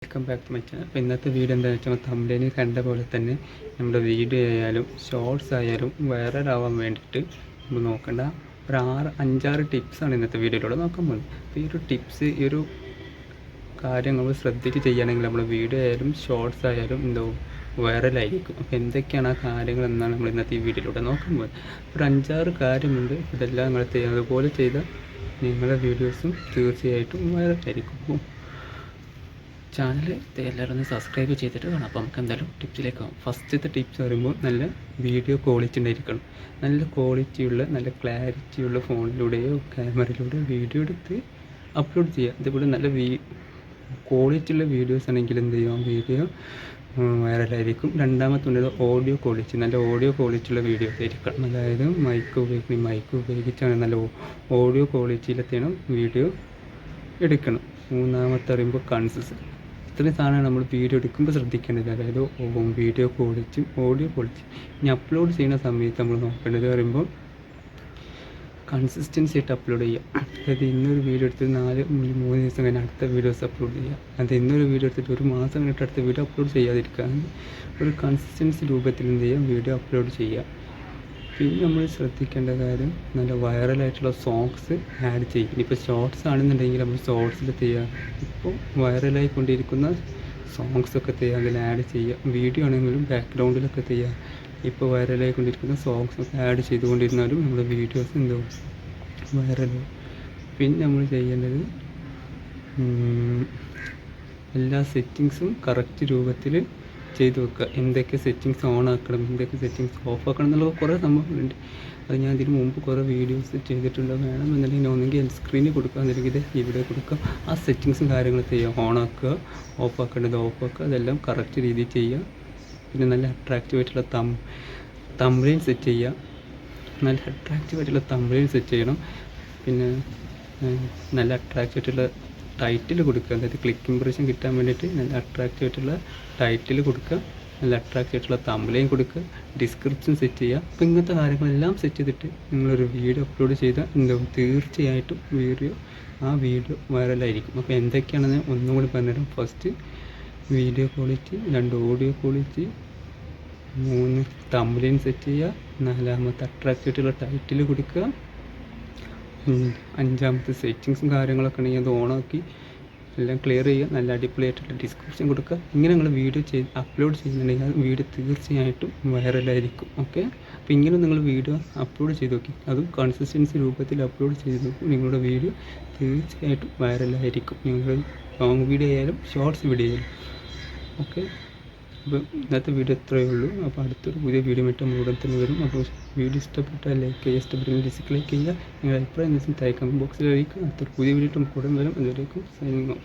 Welcome back to my channel. അപ്പോൾ ഇന്നത്തെ video എന്താണെന്ന് വെച്ചാൽ തമ്പനയിൽ കണ്ട പോലെ തന്നെ നമ്മുടെ വീഡിയോ ആയാലും ഷോർട്സ് ആയാലും വൈറലാവാൻ വേണ്ടിയിട്ട് നമ്മൾ നോക്കേണ്ട ഒരു 5-6 ടിപ്സാണ് ഇന്നത്തെ വീഡിയോയിലൂടെ നോക്കാൻ പോകുന്നത്. അപ്പോൾ ഈ ഒരു ടിപ്സ്, ഈ ഒരു കാര്യം നമ്മൾ ശ്രദ്ധിച്ച് ചെയ്യുകയാണെങ്കിൽ നമ്മുടെ വീഡിയോ ആയാലും ഷോർട്സ് ആയാലും വൈറലായിരിക്കും. അപ്പോൾ എന്തൊക്കെയാണ് ആ കാര്യങ്ങൾ എന്നാണ് നമ്മൾ ഇന്നത്തെ ഈ വീഡിയോയിലൂടെ നോക്കാൻ പോകുന്നത്. ഒരു 5-6 കാര്യമുണ്ട്. ഇതെല്ലാം നിങ്ങൾ അതുപോലെ ചെയ്താൽ നിങ്ങളുടെ വീഡിയോസും തീർച്ചയായിട്ടും വൈറലായിരിക്കും. അപ്പോൾ ചാനൽ എല്ലാവരും ഒന്ന് സബ്സ്ക്രൈബ് ചെയ്തിട്ട് വേണം. അപ്പോൾ നമുക്ക് എന്തായാലും ടിപ്സിലേക്ക് പോകാം. ഫസ്റ്റത്തെ ടിപ്സ് പറയുമ്പോൾ നല്ല വീഡിയോ ക്വാളിറ്റി ഉണ്ടായിരിക്കണം. നല്ല ക്വാളിറ്റിയുള്ള, നല്ല ക്ലാരിറ്റിയുള്ള ഫോണിലൂടെയോ ക്യാമറയിലൂടെയോ വീഡിയോ എടുത്ത് അപ്ലോഡ് ചെയ്യുക. ഇതുപോലെ നല്ല ക്വാളിറ്റിയുള്ള വീഡിയോസ് ആണെങ്കിൽ എന്ത് ചെയ്യും, വീഡിയോ വൈറലായിരിക്കും. രണ്ടാമത്തുള്ളത് ഓഡിയോ ക്വാളിറ്റി. നല്ല ഓഡിയോ ക്വാളിറ്റിയുള്ള വീഡിയോസ് ആയിരിക്കണം. അതായത് മൈക്ക് ഉപയോഗിച്ചാണ് നല്ല ഓഡിയോ ക്വാളിറ്റിയിലെത്തണം വീഡിയോ എടുക്കണം. മൂന്നാമത്തെ പറയുമ്പോൾ കൺസിസ്റ്റൻസി. ഇത്രയും സാധനമാണ് നമ്മൾ വീഡിയോ എടുക്കുമ്പോൾ ശ്രദ്ധിക്കേണ്ടത്. അതായത് വീഡിയോ ക്വാളിറ്റി, ഓഡിയോ ക്വാളിറ്റി. ഇനി അപ്ലോഡ് ചെയ്യുന്ന സമയത്ത് നമ്മൾ നോക്കേണ്ടത് പറയുമ്പോൾ കൺസിസ്റ്റൻസി ആയിട്ട് അപ്ലോഡ് ചെയ്യുക. അതായത് ഇന്നൊരു വീഡിയോ എടുത്തിട്ട് 3 ദിവസം കഴിഞ്ഞ് അടുത്ത വീഡിയോസ് അപ്ലോഡ് ചെയ്യുക. അത് ഇന്നൊരു വീഡിയോ എടുത്തിട്ട് 1 മാസം കഴിഞ്ഞിട്ട് അടുത്ത വീഡിയോ അപ്ലോഡ് ചെയ്യാതിരിക്കുക. ഒരു കൺസിസ്റ്റൻസി രൂപത്തിൽ എന്ത് ചെയ്യുക, വീഡിയോ അപ്ലോഡ് ചെയ്യുക. പിന്നെ നമ്മൾ ശ്രദ്ധിക്കേണ്ട കാര്യം, നല്ല വൈറലായിട്ടുള്ള സോങ്സ് ആഡ് ചെയ്യും. ഇപ്പോൾ ഷോർട്സ് ആണെന്നുണ്ടെങ്കിൽ നമ്മൾ ഷോർട്സിൽ ചെയ്യുക. ഇപ്പോൾ വൈറലായിക്കൊണ്ടിരിക്കുന്ന സോങ്സൊക്കെ ചെയ്യുക, അതിൽ ആഡ് ചെയ്യുക. വീഡിയോ ആണെങ്കിലും ബാക്ക്ഗ്രൗണ്ടിലൊക്കെ ചെയ്യുക. ഇപ്പോൾ വൈറലായിക്കൊണ്ടിരിക്കുന്ന സോങ്സൊക്കെ ആഡ് ചെയ്തുകൊണ്ടിരുന്നാലും നമ്മുടെ വീഡിയോസ് വൈറലാവും. പിന്നെ നമ്മൾ ചെയ്യേണ്ടത് എല്ലാ സെറ്റിങ്സും കറക്റ്റ് രൂപത്തിൽ ചെയ്ത് വെക്കുക. എന്തൊക്കെ സെറ്റിങ്സ് ഓൺ ആക്കണം, എന്തൊക്കെ സെറ്റിങ്സ് ഓഫ് ആക്കണം എന്നുള്ള കുറേ സംഭവങ്ങളുണ്ട്. അത് ഞാൻ ഇതിന് മുമ്പ് കുറേ വീഡിയോസ് ചെയ്തിട്ടുണ്ട്. വേണമെന്നുണ്ടെങ്കിൽ ഒന്നെങ്കിൽ സ്ക്രീനിൽ കൊടുക്കുക, അല്ലെങ്കിൽ ഇവിടെ കൊടുക്കുക. ആ സെറ്റിങ്സും കാര്യങ്ങളും ചെയ്യുക. ഓൺ ആക്കുക, ഓഫ് ആക്കേണ്ടത് ഓഫ് ആക്കുക. അതെല്ലാം കറക്റ്റ് രീതിയിൽ ചെയ്യുക. പിന്നെ നല്ല അട്രാക്റ്റീവായിട്ടുള്ള തംബ്നെയിൽ സെറ്റ് ചെയ്യുക. നല്ല അട്രാക്റ്റീവായിട്ടുള്ള തംബ്നെയിൽ സെറ്റ് ചെയ്യണം. പിന്നെ നല്ല അട്രാക്റ്റീവായിട്ടുള്ള ടൈറ്റിൽ കൊടുക്കുക. അതായത് ക്ലിക്ക് ഇംപ്രഷൻ കിട്ടാൻ വേണ്ടിയിട്ട് നല്ല അട്രാക്റ്റീവായിട്ടുള്ള ടൈറ്റിൽ കൊടുക്കുക. നല്ല അട്രാക്റ്റീവായിട്ടുള്ള തംബ്നെയിൽ കൊടുക്കുക. ഡിസ്ക്രിപ്ഷൻ സെറ്റ് ചെയ്യുക. അപ്പോൾ ഇങ്ങനത്തെ കാര്യങ്ങളെല്ലാം സെറ്റ് ചെയ്തിട്ട് നിങ്ങളൊരു വീഡിയോ അപ്ലോഡ് ചെയ്താൽ തീർച്ചയായിട്ടും ആ വീഡിയോ വൈറലായിരിക്കും. അപ്പോൾ എന്തൊക്കെയാണെന്ന് ഒന്നും കൂടി പറഞ്ഞുതരാം. First video quality, 2 audio quality, 3 thumbnail set ചെയ്യുക, 4 അട്രാക്റ്റീവായിട്ടുള്ള ടൈറ്റിൽ കൊടുക്കുക, 5 സെറ്റിങ്സും കാര്യങ്ങളൊക്കെ ഉണ്ടെങ്കിൽ അത് ഓണാക്കി എല്ലാം ക്ലിയർ ചെയ്യുക. നല്ല അടിപൊളിയായിട്ടുള്ള ഡിസ്ക്രിപ്ഷൻ കൊടുക്കുക. ഇങ്ങനെ നിങ്ങൾ വീഡിയോ അപ്ലോഡ് ചെയ്യുന്നുണ്ടെങ്കിൽ ആ വീഡിയോ തീർച്ചയായിട്ടും വൈറലായിരിക്കും. ഓക്കെ, അപ്പോൾ ഇങ്ങനെ നിങ്ങൾ വീഡിയോ അപ്ലോഡ് ചെയ്ത് നോക്കി, അതും കൺസിസ്റ്റൻസി രൂപത്തിൽ അപ്ലോഡ് ചെയ്ത് നോക്കും. നിങ്ങളുടെ വീഡിയോ തീർച്ചയായിട്ടും വൈറലായിരിക്കും. നിങ്ങളുടെ ലോങ് വീഡിയോ ആയാലും ഷോർട്സ് വീഡിയോ ആയാലും. ഓക്കെ, അപ്പോൾ ഇന്നത്തെ വീഡിയോ ഇത്രയേ ഉള്ളൂ. അപ്പോൾ അടുത്തൊരു പുതിയ വീഡിയോ ആയിട്ട് നമ്മൾ ഉടൻ തന്നെ വരും. അപ്പോൾ വീഡിയോ ഇഷ്ടപ്പെട്ടാൽ ലൈക്ക് ചെയ്യുക, ഇഷ്ടപ്പെട്ടാൽ ഡിസ്ലൈക്ക് ചെയ്യുക. നിങ്ങളുടെ അഭിപ്രായം കമൻറ്റ് ബോക്സിൽ അറിയിക്കുക. അടുത്തൊരു പുതിയ വീഡിയോ നമുക്ക് ഉടൻ വരും. അതുവരേക്കും സൈനിങ് ഓഫ്.